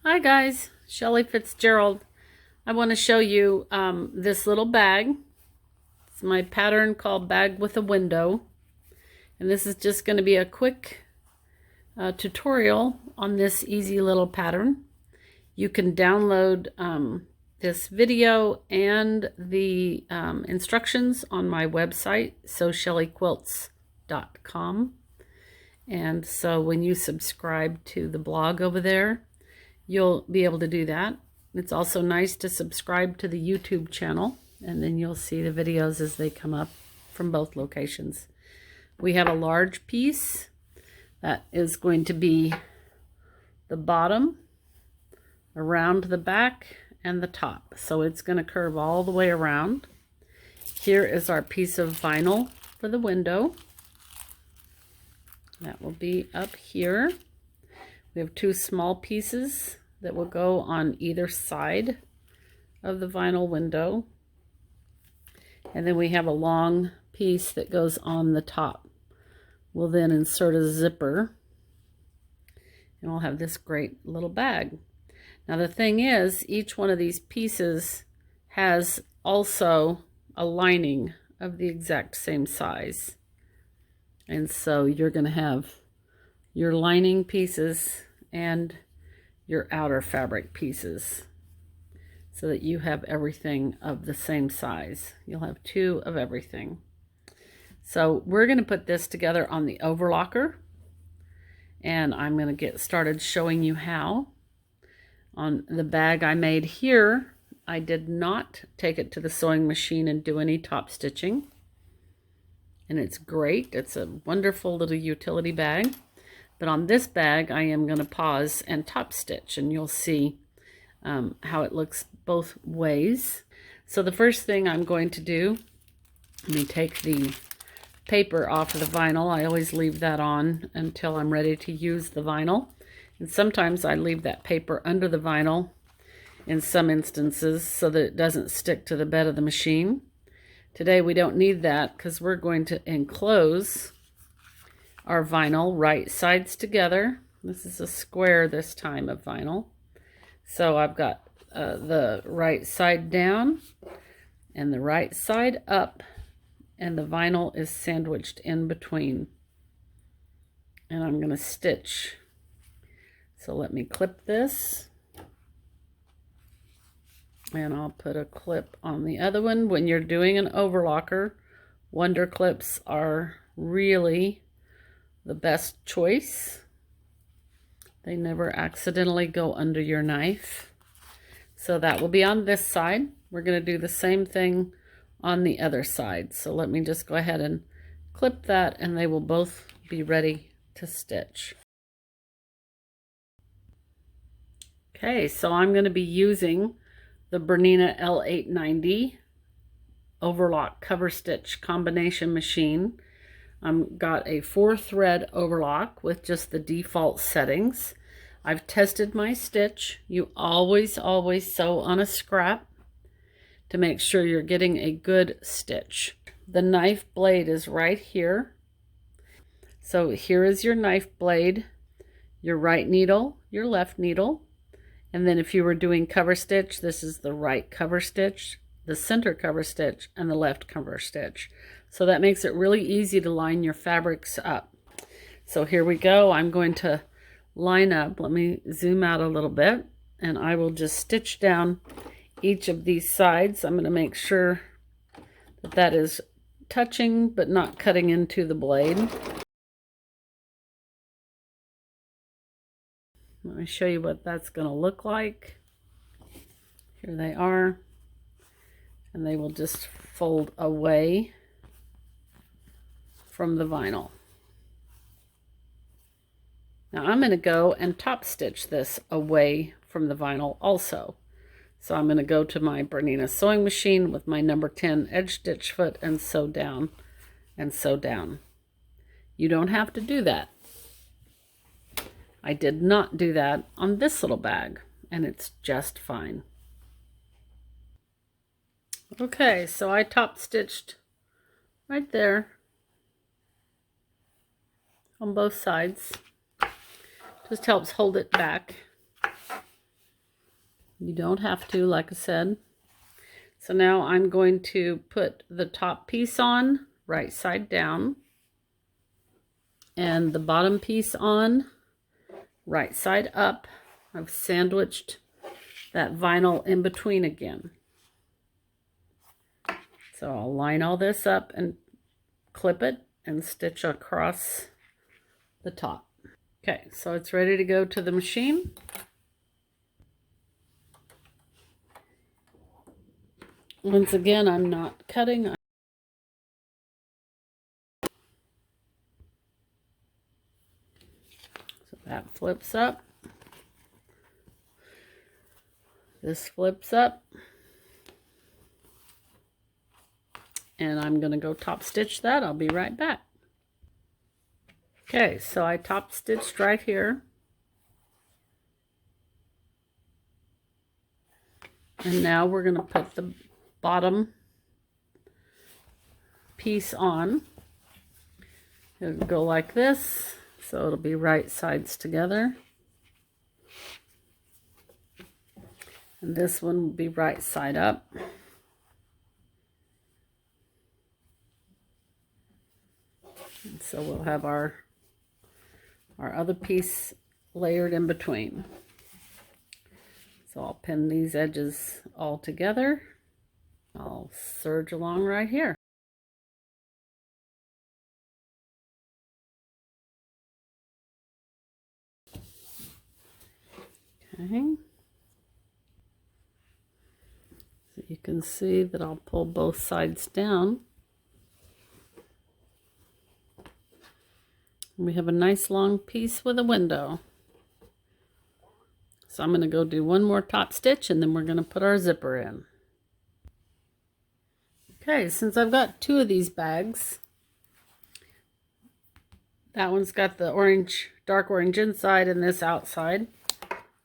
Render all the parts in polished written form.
Hi guys, Shelley Fitzgerald. I want to show you this little bag. It's my pattern called Bag with a Window. And this is just going to be a quick tutorial on this easy little pattern. You can download this video and the instructions on my website, SoShelleyQuilts.com. And so when you subscribe to the blog over there, you'll be able to do that. It's also nice to subscribe to the YouTube channel, and then you'll see the videos as they come up from both locations. We have a large piece that is going to be the bottom, around the back, and the top. So it's going to curve all the way around. Here is our piece of vinyl for the window. That will be up here. We have two small pieces that will go on either side of the vinyl window. And then we have a long piece that goes on the top. We'll then insert a zipper and we'll have this great little bag. Now the thing is, each one of these pieces has also a lining of the exact same size. And so you're going to have your lining pieces and your outer fabric pieces so that you have everything of the same size. You'll have two of everything. So we're going to put this together on the overlocker, and I'm going to get started showing you how. On the bag I made here, I did not take it to the sewing machine and do any top stitching. And it's great. It's a wonderful little utility bag. But on this bag, I am going to pause and top stitch, and you'll see how it looks both ways. So the first thing I'm going to do, let me take the paper off of the vinyl. I always leave that on until I'm ready to use the vinyl. And sometimes I leave that paper under the vinyl in some instances so that it doesn't stick to the bed of the machine. Today we don't need that because we're going to enclose our vinyl right sides together. This is a square this time of vinyl. So I've got the right side down and the right side up, and the vinyl is sandwiched in between. And I'm going to stitch. So let me clip this. And I'll put a clip on the other one. When you're doing an overlocker, Wonder clips are really the best choice. They never accidentally go under your knife. So that will be on this side. We're going to do the same thing on the other side. So let me just go ahead and clip that, and they will both be ready to stitch. Okay, so I'm going to be using the Bernina L890 overlock cover stitch combination machine. I've got a 4-thread overlock with just the default settings. I've tested my stitch. You always sew on a scrap to make sure you're getting a good stitch. The knife blade is right here. So here is your knife blade, your right needle, your left needle. And then if you were doing cover stitch, this is the right cover stitch, the center cover stitch, and the left cover stitch. So that makes it really easy to line your fabrics up. So here we go. I'm going to line up. Let me zoom out a little bit, and I will just stitch down each of these sides. I'm going to make sure that that is touching but not cutting into the blade. Let me show you what that's going to look like. Here they are. And they will just fold away from the vinyl. Now I'm going to go and top stitch this away from the vinyl also. So I'm going to go to my Bernina sewing machine with my number 10 edge stitch foot and sew down and sew down. You don't have to do that. I did not do that on this little bag, and it's just fine. Okay, so I top stitched right there on both sides. Just helps hold it back. You don't have to, like I said. So now I'm going to put the top piece on, right side down, and the bottom piece on, right side up. I've sandwiched that vinyl in between again. So I'll line all this up and clip it and stitch across the top. Okay, so it's ready to go to the machine. Once again, I'm not cutting. So that flips up. This flips up. And I'm going to go top stitch that. I'll be right back. Okay, so I top stitched right here. And now we're going to put the bottom piece on. It'll go like this, so it'll be right sides together. And this one will be right side up. And so we'll have our other piece layered in between. So I'll pin these edges all together. I'll serge along right here. Okay. So you can see that I'll pull both sides down. And we have a nice long piece with a window. So I'm going to go do one more top stitch and then we're going to put our zipper in. Okay, since I've got two of these bags, that one's got the orange, dark orange inside and this outside.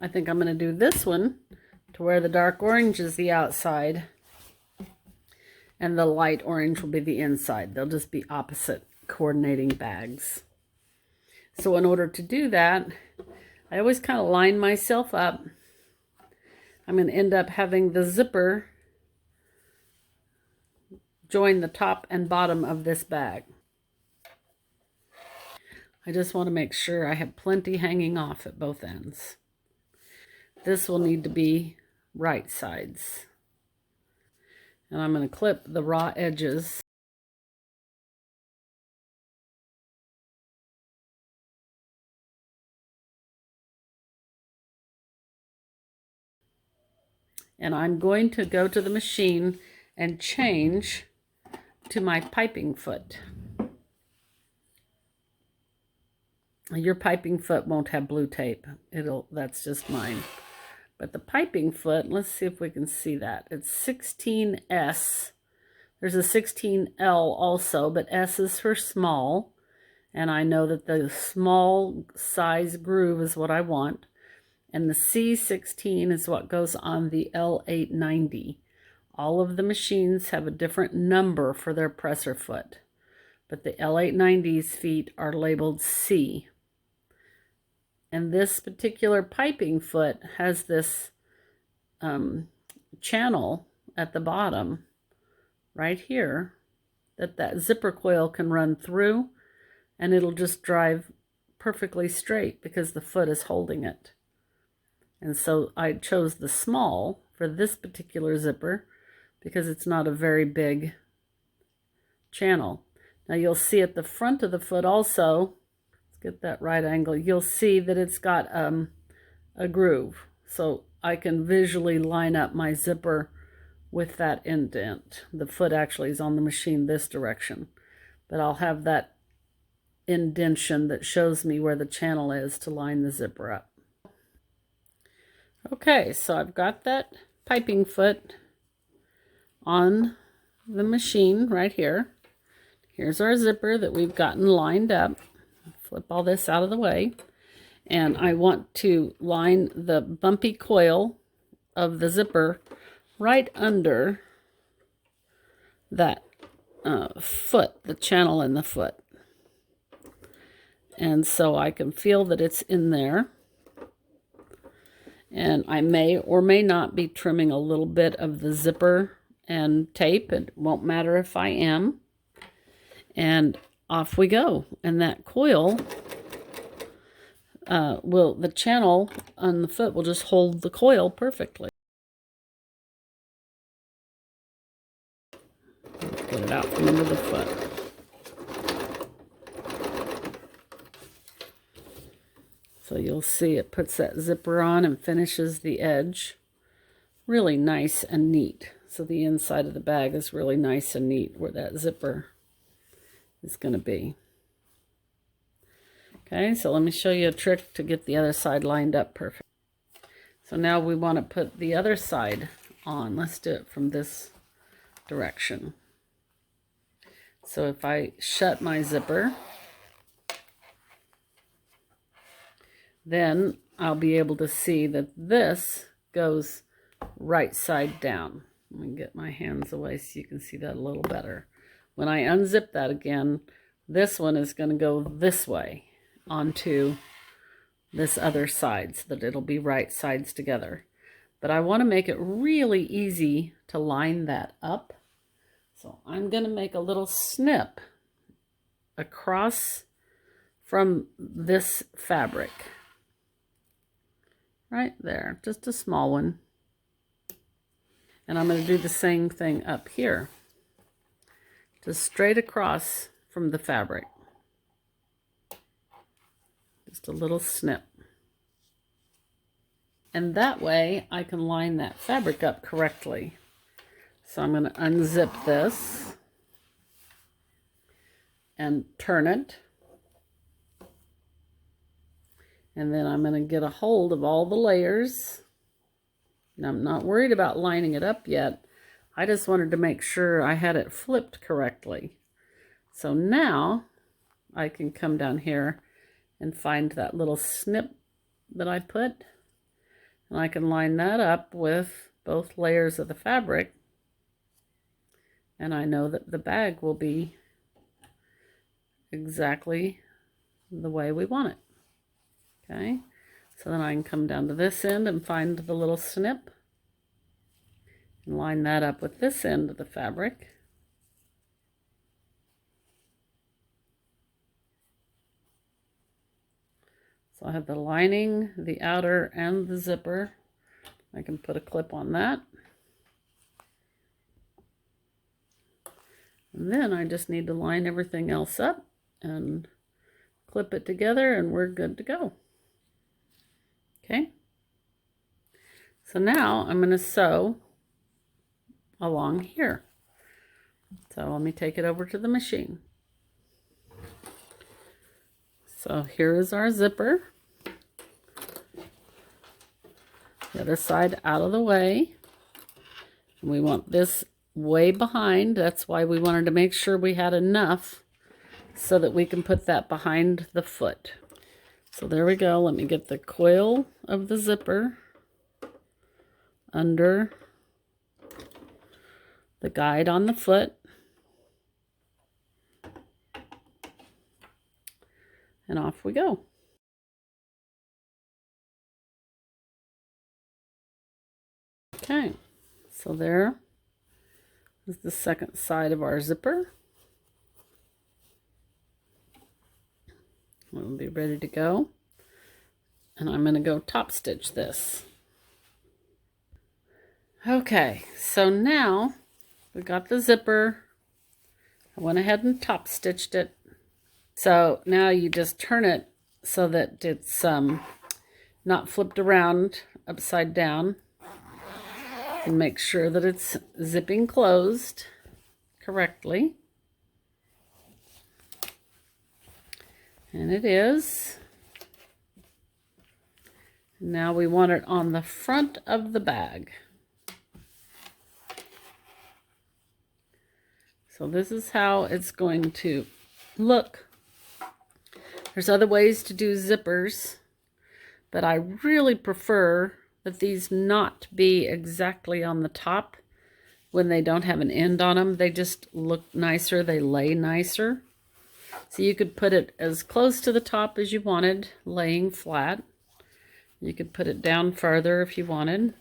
I think I'm going to do this one to where the dark orange is the outside and the light orange will be the inside. They'll just be opposite coordinating bags. So in order to do that, I always kind of line myself up. I'm going to end up having the zipper join the top and bottom of this bag. I just want to make sure I have plenty hanging off at both ends. This will need to be right sides. And I'm going to clip the raw edges. And I'm going to go to the machine and change to my piping foot. Your piping foot won't have blue tape. That's just mine. But the piping foot, let's see if we can see that. It's 16S. There's a 16L also, but S is for small. And I know that the small size groove is what I want. And the C16 is what goes on the L890. All of the machines have a different number for their presser foot. But the L890's feet are labeled C. And this particular piping foot has this channel at the bottom, right here, that zipper coil can run through, and it'll just drive perfectly straight because the foot is holding it. And so I chose the small for this particular zipper because it's not a very big channel. Now you'll see at the front of the foot also, get that right angle, you'll see that it's got a groove. So I can visually line up my zipper with that indent. The foot actually is on the machine this direction, but I'll have that indentation that shows me where the channel is to line the zipper up. Okay, so I've got that piping foot on the machine right here. Here's our zipper that we've gotten lined up. Flip all this out of the way. And I want to line the bumpy coil of the zipper right under that foot, the channel in the foot. And so I can feel that it's in there. And I may or may not be trimming a little bit of the zipper and tape. It won't matter if I am. And off we go. And that coil the channel on the foot will just hold the coil perfectly. Get it out from under the foot. So you'll see it puts that zipper on and finishes the edge. Really nice and neat. So the inside of the bag is really nice and neat where that zipper is going to be. Okay, so let me show you a trick to get the other side lined up perfect. So now we want to put the other side on. Let's do it from this direction. So if I shut my zipper, then I'll be able to see that this goes right side down. Let me get my hands away so you can see that a little better. When I unzip that again, this one is going to go this way onto this other side so that it'll be right sides together. But I want to make it really easy to line that up. So I'm going to make a little snip across from this fabric. Right there, just a small one. And I'm going to do the same thing up here. Just straight across from the fabric. Just a little snip. And that way I can line that fabric up correctly. So I'm going to unzip this and turn it. And then I'm going to get a hold of all the layers. And I'm not worried about lining it up yet. I just wanted to make sure I had it flipped correctly. So now I can come down here and find that little snip that I put. And I can line that up with both layers of the fabric. And I know that the bag will be exactly the way we want it. Okay, so then I can come down to this end and find the little snip and line that up with this end of the fabric. So I have the lining, the outer, and the zipper. I can put a clip on that. And then I just need to line everything else up and clip it together and we're good to go. Okay, so now I'm going to sew along here. So let me take it over to the machine. So here is our zipper. The other side out of the way. And we want this way behind. That's why we wanted to make sure we had enough so that we can put that behind the foot. So there we go. Let me get the coil of the zipper under the guide on the foot. And off we go. Okay, so there is the second side of our zipper. We'll be ready to go. And I'm going to go top stitch this. Okay, so now we got the zipper. I went ahead and top stitched it. So now you just turn it so that it's not flipped around upside down. And make sure that it's zipping closed correctly. And it is. Now we want it on the front of the bag. So this is how it's going to look. There's other ways to do zippers, but I really prefer that these not be exactly on the top when they don't have an end on them. They just look nicer, they lay nicer. So you could put it as close to the top as you wanted, laying flat. You could put it down farther if you wanted.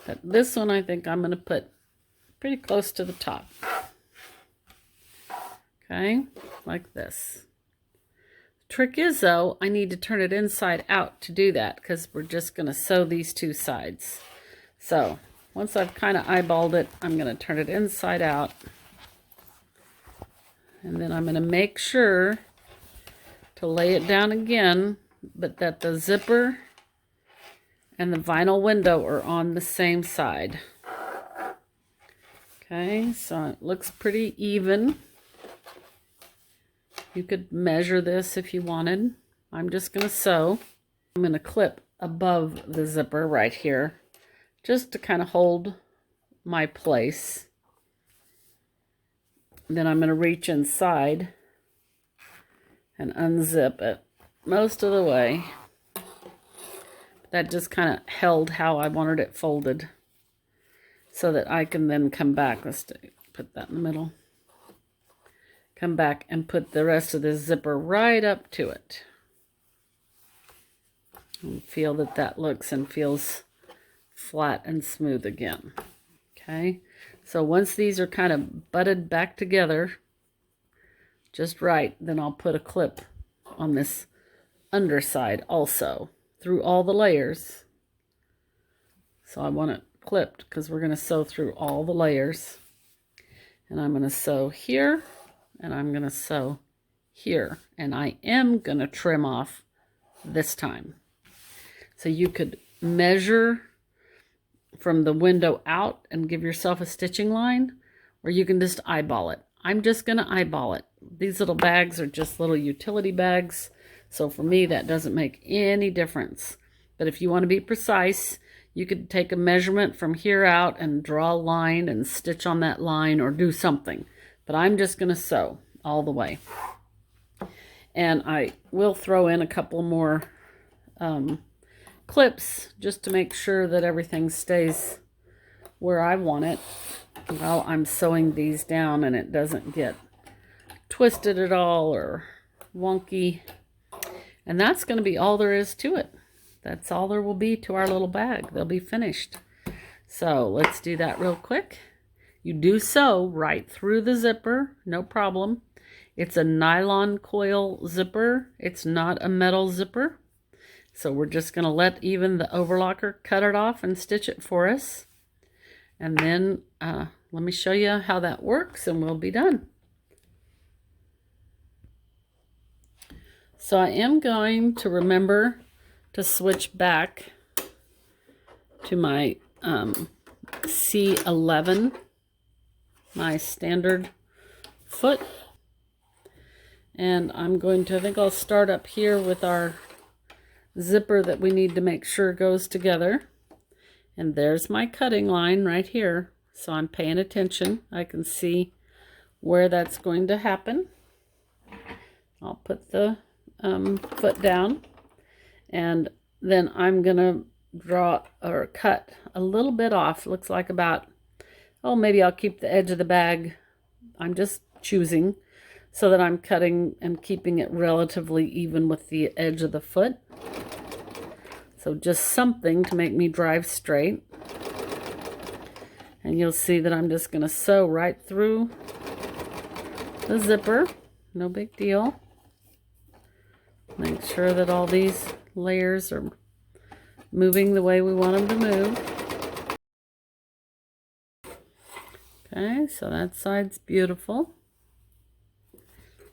But this one I think I'm going to put pretty close to the top. Okay, like this. Trick is though, I need to turn it inside out to do that because we're just going to sew these two sides. So once I've kind of eyeballed it, I'm going to turn it inside out. And then I'm going to make sure to lay it down again, but that the zipper and the vinyl window are on the same side. Okay, so it looks pretty even. You could measure this if you wanted. I'm just going to sew. I'm going to clip above the zipper right here, just to kind of hold my place. Then I'm going to reach inside and unzip it most of the way. That just kind of held how I wanted it folded, so that I can then come back. Let's put that in the middle. Come back and put the rest of the zipper right up to it. And feel that that looks and feels flat and smooth again. Okay, so once these are kind of butted back together just right, then I'll put a clip on this underside also through all the layers. So I want it clipped because we're going to sew through all the layers. And I'm going to sew here, and I'm going to sew here, and I am going to trim off this time. So you could measure from the window out and give yourself a stitching line, or you can just eyeball it. I'm just going to eyeball it. These little bags are just little utility bags, so for me that doesn't make any difference. But if you want to be precise, you could take a measurement from here out and draw a line and stitch on that line or do something. But I'm just going to sew all the way. And I will throw in a couple more clips just to make sure that everything stays where I want it while I'm sewing these down and it doesn't get twisted at all or wonky. And that's going to be all there is to it. That's all there will be to our little bag. They'll be finished. So let's do that real quick. You do sew right through the zipper, no problem. It's a nylon coil zipper. It's not a metal zipper. So we're just going to let even the overlocker cut it off and stitch it for us. And then let me show you how that works and we'll be done. So I am going to remember to switch back to my C11, my standard foot. And I'm going to, I think I'll start up here with our zipper that we need to make sure goes together. And there's my cutting line right here. So I'm paying attention. I can see where that's going to happen. I'll put the foot down. And then I'm going to draw or cut a little bit off. Looks like about, oh, maybe I'll keep the edge of the bag. I'm just choosing so that I'm cutting and keeping it relatively even with the edge of the foot. So just something to make me drive straight. And you'll see that I'm just going to sew right through the zipper. No big deal. Make sure that all these layers are moving the way we want them to move. Okay, so that side's beautiful.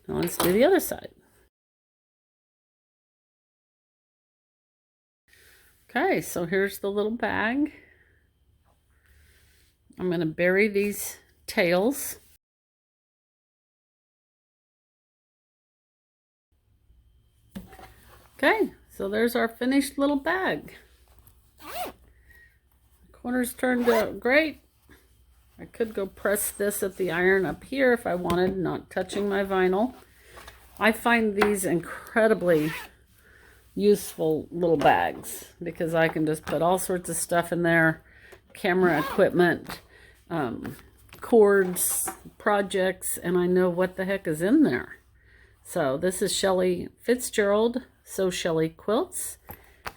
Now let's do the other side. Okay, so here's the little bag. I'm going to bury these tails. Okay, so there's our finished little bag. Corners turned out great. I could go press this at the iron up here if I wanted, not touching my vinyl. I find these incredibly useful little bags because I can just put all sorts of stuff in there, camera equipment, cords, projects, and I know what the heck is in there. So this is Shelley Fitzgerald, Sew Shelley Quilts,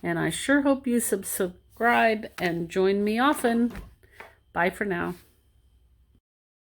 And I sure hope you subscribe and join me often. Bye for now.